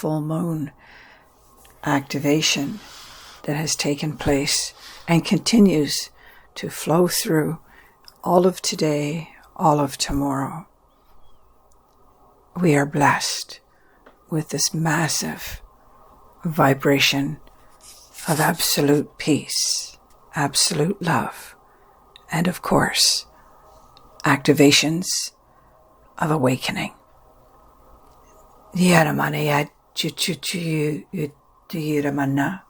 full moon activation that has taken place and continues to flow through all of today, all of tomorrow. We are blessed with this massive vibration of absolute peace, absolute love, and of course, activations of awakening. Yaramana chuchuchu utiramana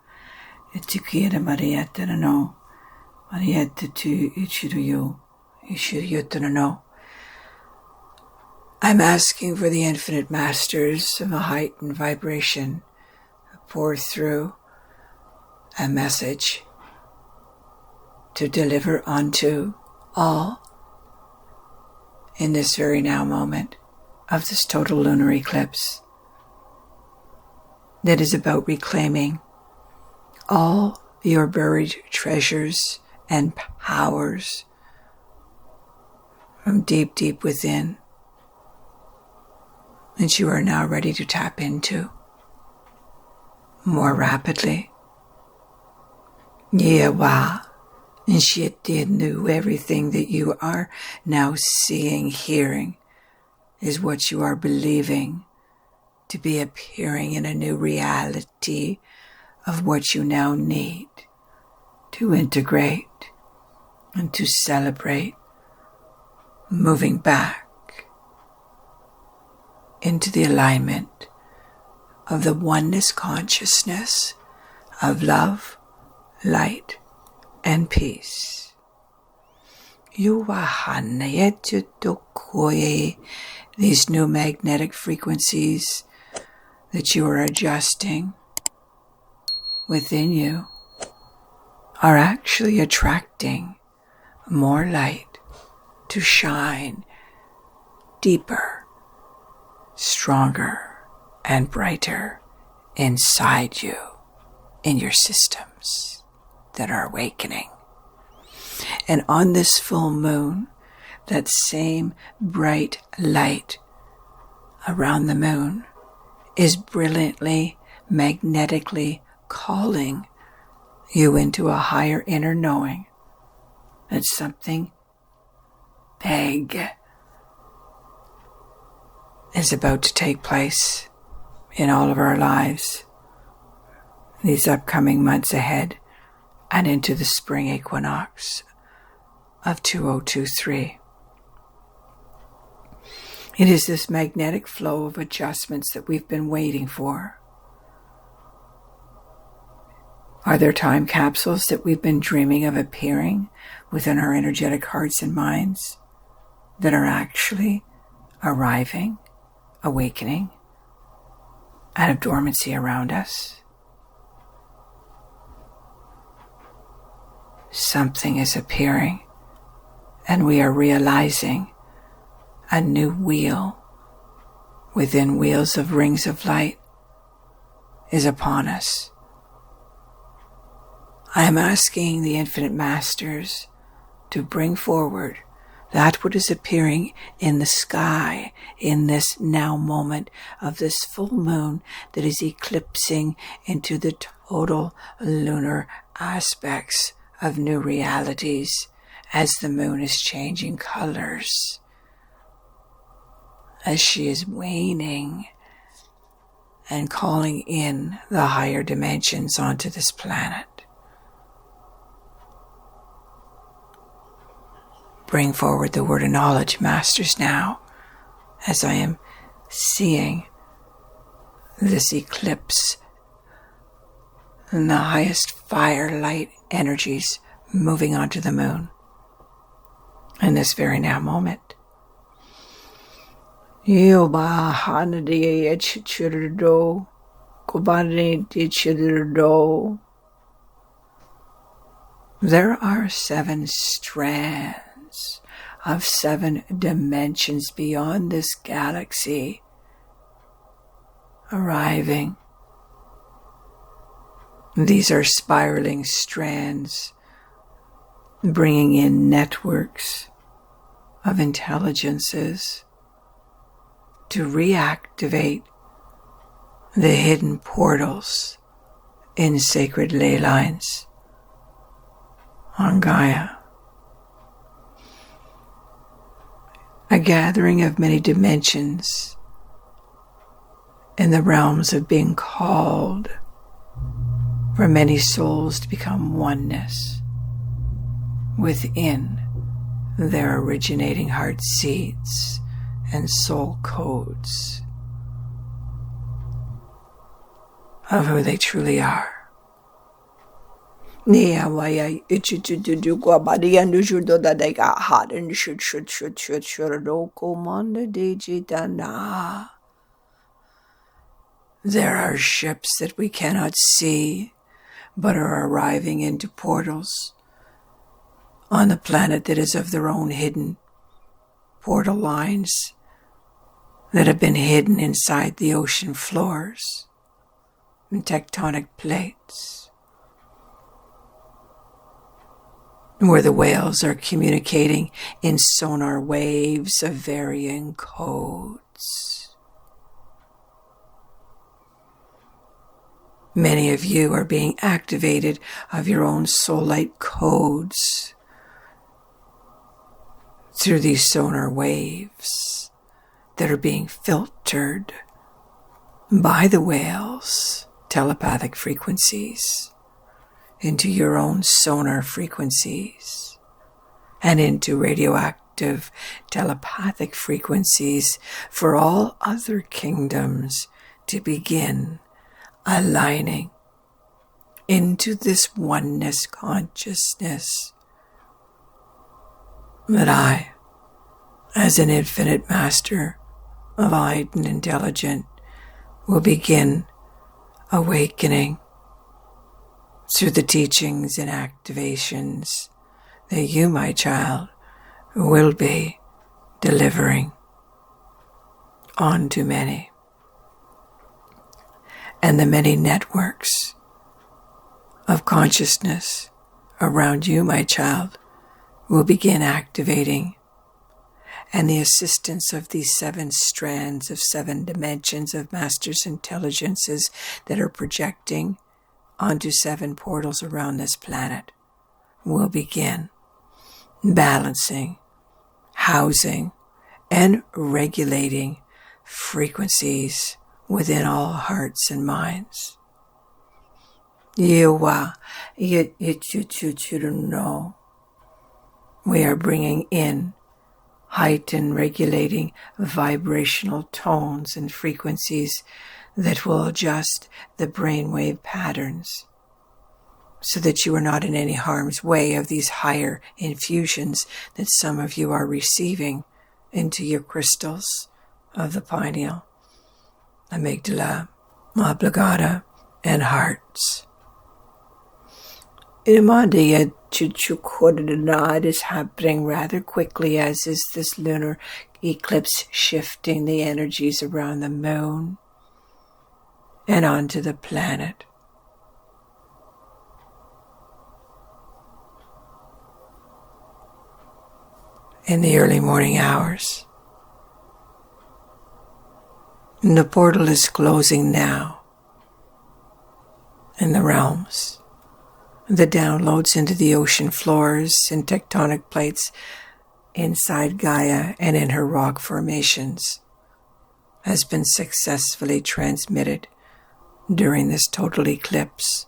utikira mariatanano mariatatu uchiruyo ishiryotanano. I'm asking for the infinite masters of a heightened vibration to pour through a message to deliver unto all in this very now moment of this total lunar eclipse that is about reclaiming all your buried treasures and powers from deep, deep within that you are now ready to tap into more rapidly. Yewa, and she did knew everything that you are now seeing, hearing, is what you are believing to be appearing in a new reality of what you now need to integrate and to celebrate, moving back into the alignment of the oneness consciousness of love, light, and peace. These new magnetic frequencies that you are adjusting within you are actually attracting more light to shine deeper, stronger, and brighter inside you, in your systems that are awakening. And on this full moon, that same bright light around the moon is brilliantly, magnetically calling you into a higher inner knowing that something big is about to take place in all of our lives these upcoming months ahead and into the spring equinox of 2023. It is this magnetic flow of adjustments that we've been waiting for. Are there time capsules that we've been dreaming of appearing within our energetic hearts and minds that are actually arriving, awakening, out of dormancy around us? Something is appearing, and we are realizing a new wheel within wheels of rings of light is upon us. I am asking the infinite masters to bring forward that what is appearing in the sky in this now moment of this full moon that is eclipsing into the total lunar aspects of new realities as the moon is changing colors, as she is waning and calling in the higher dimensions onto this planet. Bring forward the word of knowledge, masters, now, as I am seeing this eclipse and the highest fire light energies moving onto the moon in this very now moment. There are 7 strands of 7 dimensions beyond this galaxy arriving. These are spiraling strands, bringing in networks of intelligences to reactivate the hidden portals in sacred ley lines on Gaia. A gathering of many dimensions in the realms of being called for many souls to become oneness within their originating heart seeds and soul codes of who they truly are. There are ships that we cannot see, but are arriving into portals on the planet that is of their own hidden portal lines that have been hidden inside the ocean floors and tectonic plates, where the whales are communicating in sonar waves of varying codes. Many of you are being activated of your own soul light codes through these sonar waves that are being filtered by the whales' telepathic frequencies into your own sonar frequencies and into radioactive telepathic frequencies for all other kingdoms to begin aligning into this oneness consciousness that I, as an infinite master of heightened intelligence, will begin awakening through the teachings and activations that you, my child, will be delivering onto many. And the many networks of consciousness around you, my child, will begin activating, and the assistance of these 7 strands of 7 dimensions of masters' intelligences that are projecting onto 7 portals around this planet will begin balancing, housing, and regulating frequencies within all hearts and minds. You know, we are bringing in heightened regulating vibrational tones and frequencies that will adjust the brainwave patterns so that you are not in any harm's way of these higher infusions that some of you are receiving into your crystals of the pineal, amygdala, oblongata, and hearts. It is happening rather quickly, as is this lunar eclipse shifting the energies around the moon and onto the planet. In the early morning hours. And the portal is closing now in the realms. The downloads into the ocean floors and tectonic plates inside Gaia and in her rock formations has been successfully transmitted during this total eclipse.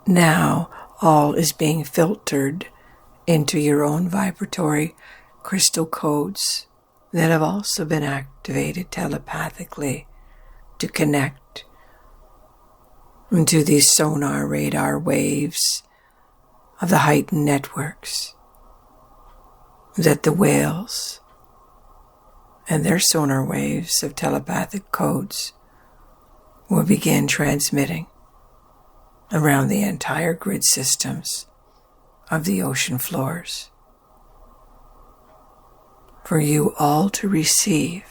Now all is being filtered into your own vibratory crystal codes that have also been activated telepathically to connect into these sonar radar waves of the heightened networks that the whales and their sonar waves of telepathic codes will begin transmitting around the entire grid systems of the ocean floors for you all to receive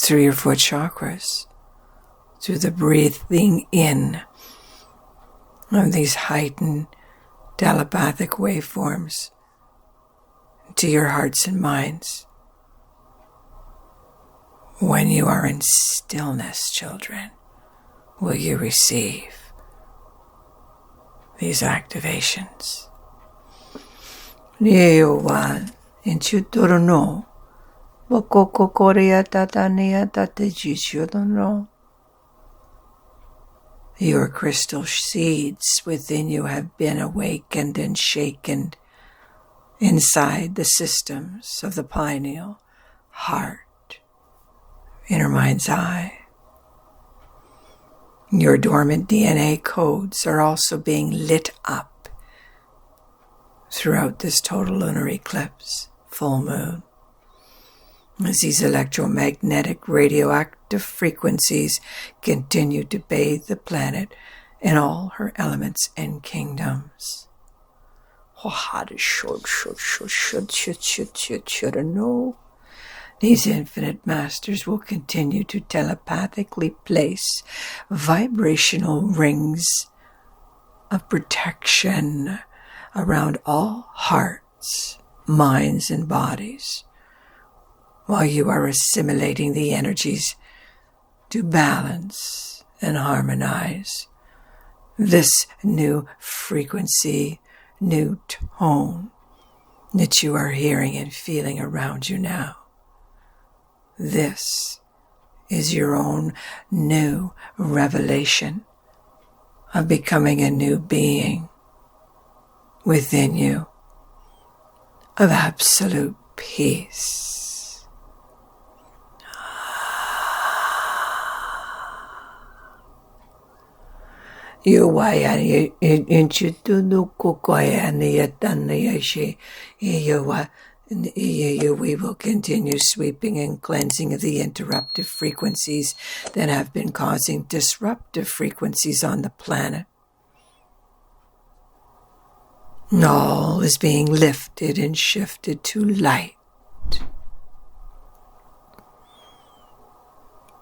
through your foot chakras, through the breathing in of these heightened telepathic waveforms to your hearts and minds, When you are in stillness, children, will you receive these activations. Yeowan inchutorono bokokokoria tatania tatejichodono. Your crystal seeds within you have been awakened and shaken inside the systems of the pineal, heart, inner mind's eye. Your dormant DNA codes are also being lit up throughout this total lunar eclipse, full moon, as these electromagnetic radioactive frequencies continue to bathe the planet in all her elements and kingdoms. These infinite masters will continue to telepathically place vibrational rings of protection around all hearts, minds, and bodies, while you are assimilating the energies to balance and harmonize this new frequency, new tone that you are hearing and feeling around you now. This is your own new revelation of becoming a new being within you of absolute peace. You why into no we will continue sweeping and cleansing of the interruptive frequencies that have been causing disruptive frequencies on the planet. All is being lifted and shifted to light,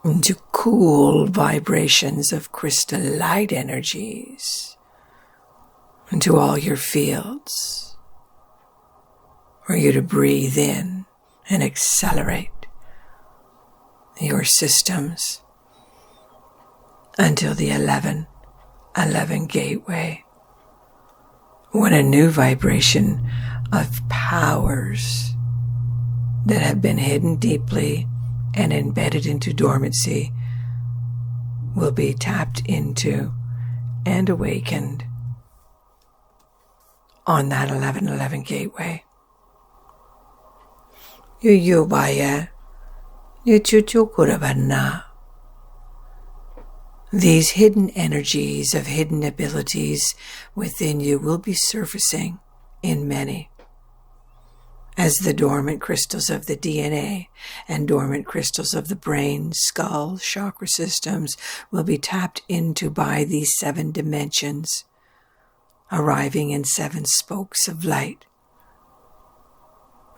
into cool vibrations of crystal light energies, into all your fields, for you to breathe in and accelerate your systems until the 1111 gateway, when a new vibration of powers that have been hidden deeply and embedded into dormancy will be tapped into and awakened on that 1111 gateway. These hidden energies of hidden abilities within you will be surfacing in many, as the dormant crystals of the DNA and dormant crystals of the brain, skull, chakra systems will be tapped into by these 7 dimensions, arriving in 7 spokes of light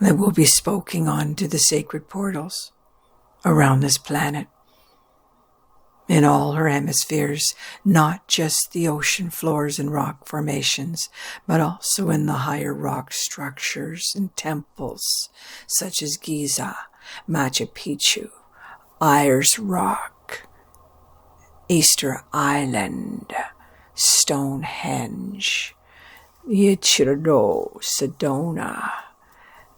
that will be spoken on to the sacred portals around this planet, in all her hemispheres, not just the ocean floors and rock formations, but also in the higher rock structures and temples such as Giza, Machu Picchu, Ayers Rock, Easter Island, Stonehenge, Yichiro, Sedona,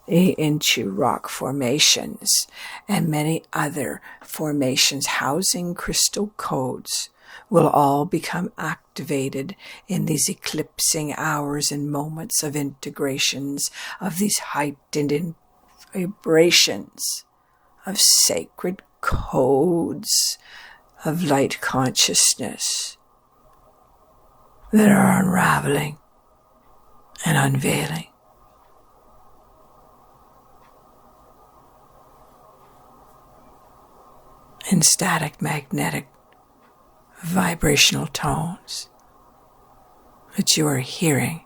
Inchi rock formations, and many other formations housing crystal codes will all become activated in these eclipsing hours and moments of integrations of these heightened vibrations of sacred codes of light consciousness that are unraveling and unveiling. In static magnetic vibrational tones that you are hearing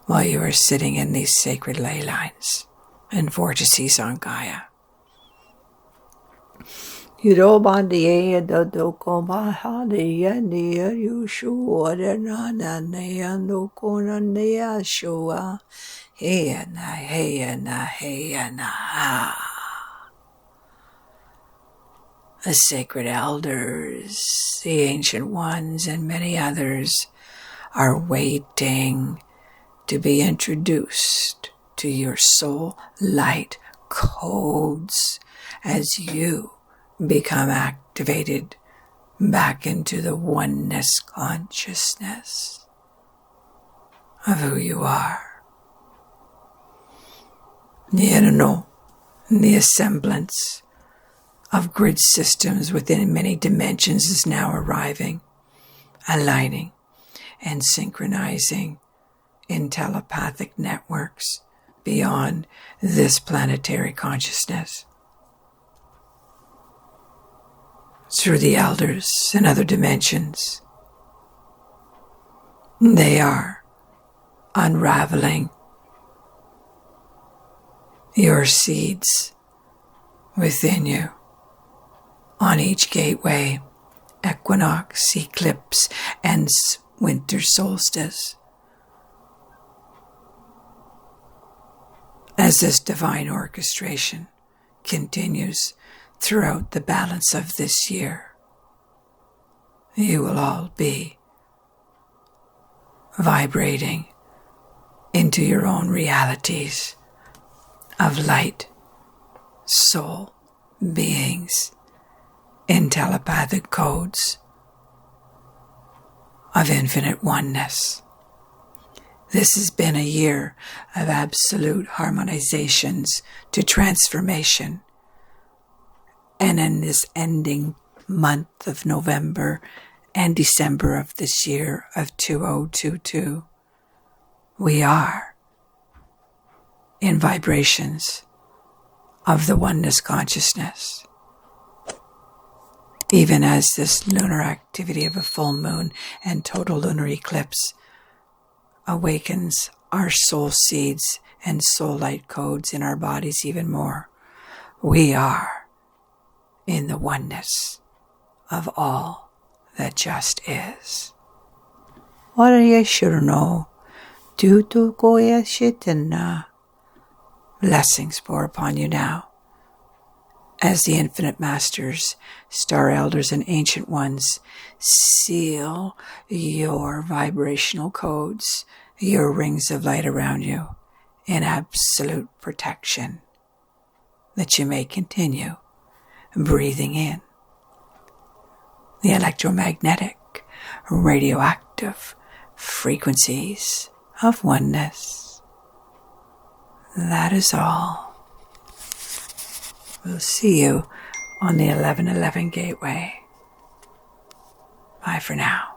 while you are sitting in these sacred ley lines and vortices on Gaia. The sacred elders, the ancient ones, and many others are waiting to be introduced to your soul light codes as you become activated back into the oneness consciousness of who you are. The assemblance of grid systems within many dimensions is now arriving, aligning and synchronizing in telepathic networks beyond this planetary consciousness. Through the elders and other dimensions, they are unraveling your seeds within you on each gateway, equinox, eclipse, and winter solstice. As this divine orchestration continues throughout the balance of this year, you will all be vibrating into your own realities of light, soul, beings in telepathic codes of infinite oneness. This has been a year of absolute harmonizations to transformation. And in this ending month of November and December of this year of 2022, we are in vibrations of the oneness consciousness. Even as this lunar activity of a full moon and total lunar eclipse awakens our soul seeds and soul light codes in our bodies even more, we are in the oneness of all that just is. Blessings pour upon you now, as the infinite masters, star elders, and ancient ones seal your vibrational codes, your rings of light around you, in absolute protection, that you may continue breathing in the electromagnetic, radioactive frequencies of oneness. That is all. We'll see you on the 1111 gateway. Bye for now.